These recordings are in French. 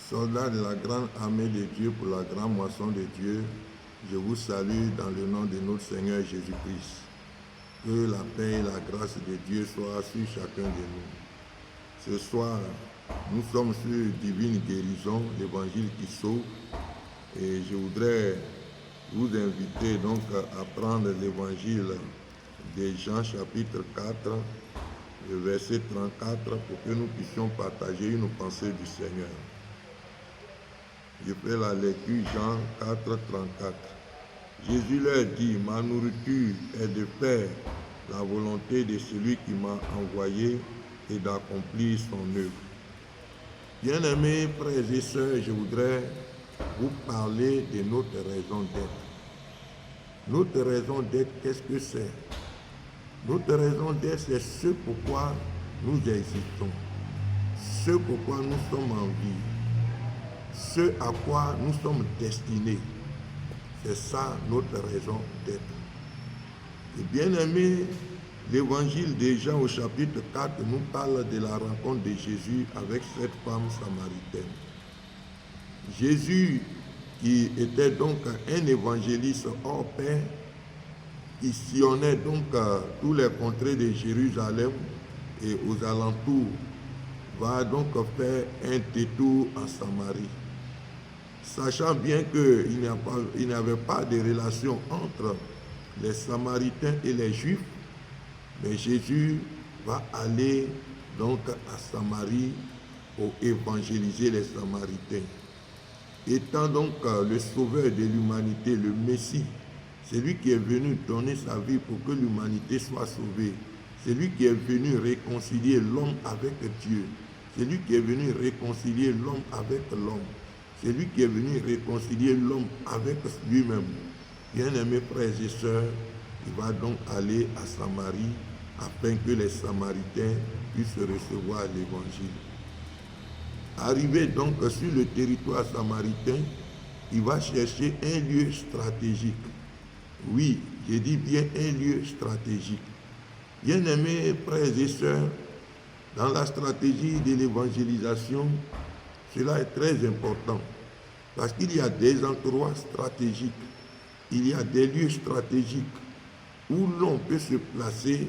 Soldats de la grande armée de Dieu pour la grande moisson de Dieu, je vous salue dans le nom de notre Seigneur Jésus-Christ. Que la paix et la grâce de Dieu soient sur chacun de nous. Ce soir, nous sommes sur Divine Guérison, l'évangile qui sauve. Et je voudrais vous inviter donc à prendre l'évangile de Jean chapitre 4, le verset 34, pour que nous puissions partager une pensée du Seigneur. Je fais la lecture Jean 4, 34. Jésus leur dit, ma nourriture est de faire la volonté de celui qui m'a envoyé et d'accomplir son œuvre. Bien-aimés frères et sœurs, je voudrais vous parler de notre raison d'être. Notre raison d'être, qu'est-ce que c'est? Notre raison d'être, c'est ce pourquoi nous existons, ce pourquoi nous sommes en vie, ce à quoi nous sommes destinés. C'est ça notre raison d'être. Et bien aimé, l'évangile de Jean au chapitre 4 nous parle de la rencontre de Jésus avec cette femme samaritaine. Jésus, qui était donc un évangéliste hors pair, qui sillonnait donc tous les contrées de Jérusalem et aux alentours, va donc faire un détour en Samarie. Sachant bien qu'il n'y avait pas de relation entre les Samaritains et les Juifs, mais Jésus va aller donc à Samarie pour évangéliser les Samaritains. Étant donc le sauveur de l'humanité, le Messie, c'est lui qui est venu donner sa vie pour que l'humanité soit sauvée. C'est lui qui est venu réconcilier l'homme avec Dieu. C'est lui qui est venu réconcilier l'homme avec l'homme. C'est lui qui est venu réconcilier l'homme avec lui-même. Bien-aimés frères et sœurs, il va donc aller à Samarie afin que les Samaritains puissent recevoir l'évangile. Arrivé donc sur le territoire samaritain, il va chercher un lieu stratégique. Oui, je dis bien un lieu stratégique. Bien-aimés frères et sœurs, dans la stratégie de l'évangélisation, cela est très important parce qu'il y a des endroits stratégiques, il y a des lieux stratégiques où l'on peut se placer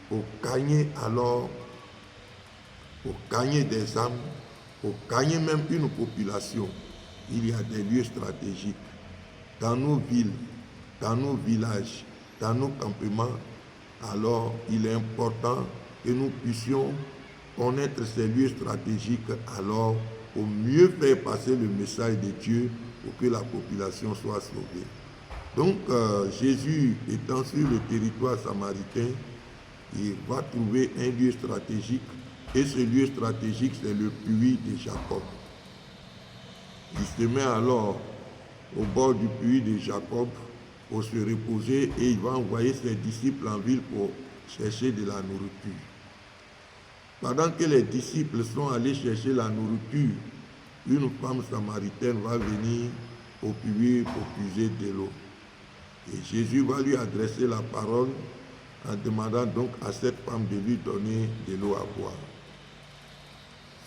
pour gagner des âmes, pour gagner même une population. Il y a des lieux stratégiques dans nos villes, dans nos villages, dans nos campements. Alors, il est important que nous puissions connaître ces lieux stratégiques alors pour mieux faire passer le message de Dieu pour que la population soit sauvée. Donc, Jésus étant sur le territoire samaritain, il va trouver un lieu stratégique et ce lieu stratégique, c'est le puits de Jacob. Il se met alors au bord du puits de Jacob pour se reposer et il va envoyer ses disciples en ville pour chercher de la nourriture. Pendant que les disciples sont allés chercher la nourriture, une femme samaritaine va venir au puits pour puiser de l'eau. Et Jésus va lui adresser la parole en demandant donc à cette femme de lui donner de l'eau à boire.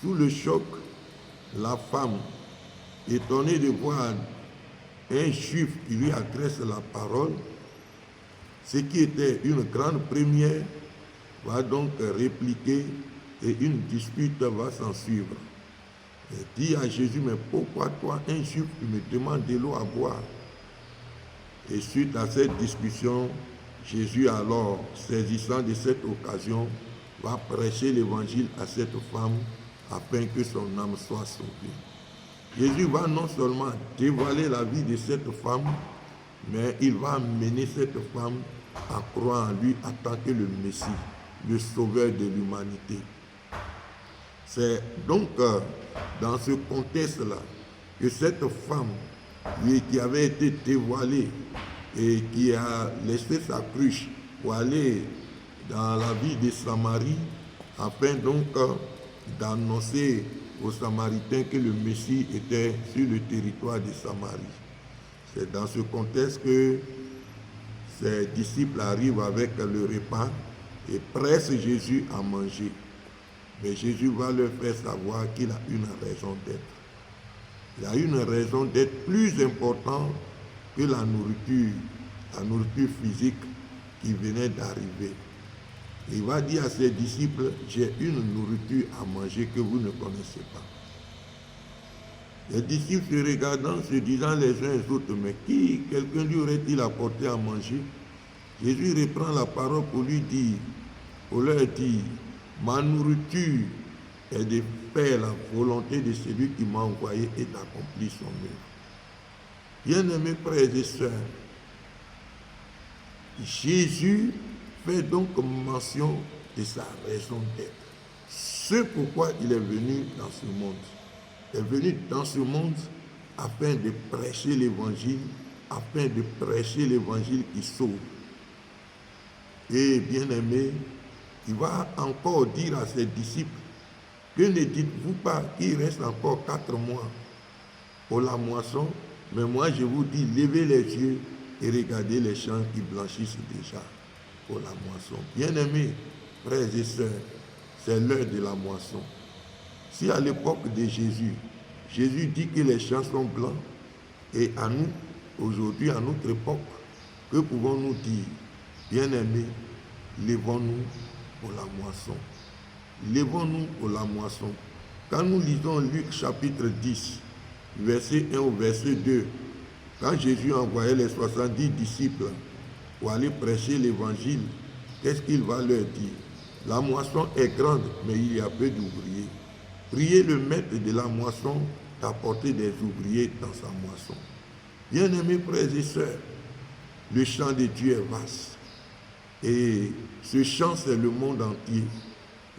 Sous le choc, la femme, étonnée de voir un juif qui lui adresse la parole, ce qui était une grande première, va donc répliquer et une dispute va s'en suivre. Elle dit à Jésus, mais pourquoi toi, un juif, tu me demandes de l'eau à boire? Et suite à cette discussion, Jésus alors, saisissant de cette occasion, va prêcher l'évangile à cette femme afin que son âme soit sauvée. Jésus va non seulement dévoiler la vie de cette femme, mais il va amener cette femme à croire en lui en tant que le Messie, le sauveur de l'humanité. C'est donc dans ce contexte-là que cette femme qui avait été dévoilée et qui a laissé sa cruche pour aller dans la ville de Samarie afin donc d'annoncer aux Samaritains que le Messie était sur le territoire de Samarie. C'est dans ce contexte que ses disciples arrivent avec le repas et pressent Jésus à manger. Mais Jésus va leur faire savoir qu'il a une raison d'être. Il y a une raison d'être plus importante que la nourriture physique qui venait d'arriver. Il va dire à ses disciples, j'ai une nourriture à manger que vous ne connaissez pas. Les disciples se regardant, se disant les uns les autres, mais quelqu'un lui aurait-il apporté à manger? Jésus reprend la parole pour leur dire, ma nourriture est de faire la volonté de celui qui m'a envoyé et d'accomplir son œuvre. Bien-aimés frères et sœurs, Jésus fait donc mention de sa raison d'être. C'est pourquoi il est venu dans ce monde. Il est venu dans ce monde afin de prêcher l'évangile, qui sauve. Et bien aimé, il va encore dire à ses disciples, que ne dites-vous pas qu'il reste encore 4 mois pour la moisson, mais moi je vous dis, levez les yeux et regardez les champs qui blanchissent déjà pour la moisson. Bien-aimés, frères et sœurs, c'est l'heure de la moisson. Si à l'époque de Jésus dit que les champs sont blancs, et à nous, aujourd'hui, à notre époque, que pouvons-nous dire? Bien-aimés, levons-nous pour la moisson. Levons-nous pour la moisson. Quand nous lisons Luc chapitre 10, verset 1 au verset 2, quand Jésus envoyait les 70 disciples pour aller prêcher l'évangile, qu'est-ce qu'il va leur dire? La moisson est grande, mais il y a peu d'ouvriers. Priez le maître de la moisson d'apporter des ouvriers dans sa moisson. Bien-aimés frères et sœurs, le champ de Dieu est vaste. Et ce champ, c'est le monde entier.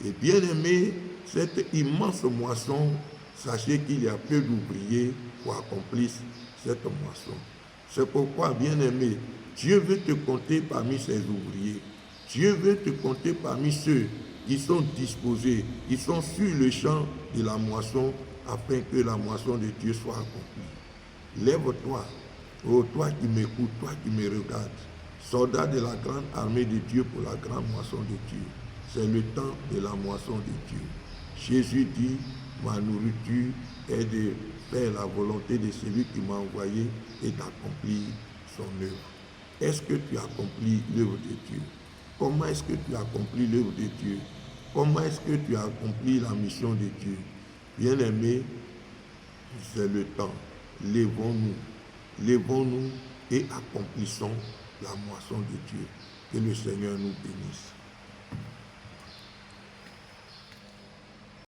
Et bien-aimés, cette immense moisson, sachez qu'il y a peu d'ouvriers pour accomplir cette moisson. C'est pourquoi, bien-aimé, Dieu veut te compter parmi ses ouvriers. Dieu veut te compter parmi ceux qui sont disposés, qui sont sur le champ de la moisson, afin que la moisson de Dieu soit accomplie. Lève-toi, ô toi qui m'écoutes, toi qui me regardes, soldat de la grande armée de Dieu pour la grande moisson de Dieu. C'est le temps de la moisson de Dieu. Jésus dit, ma nourriture est de faire la volonté de celui qui m'a envoyé et d'accomplir son œuvre. Est-ce que tu accomplis l'œuvre de Dieu? Comment est-ce que tu accomplis l'œuvre de Dieu? Comment est-ce que tu accomplis la mission de Dieu? Bien-aimés, c'est le temps. Levons-nous et accomplissons la moisson de Dieu. Que le Seigneur nous bénisse.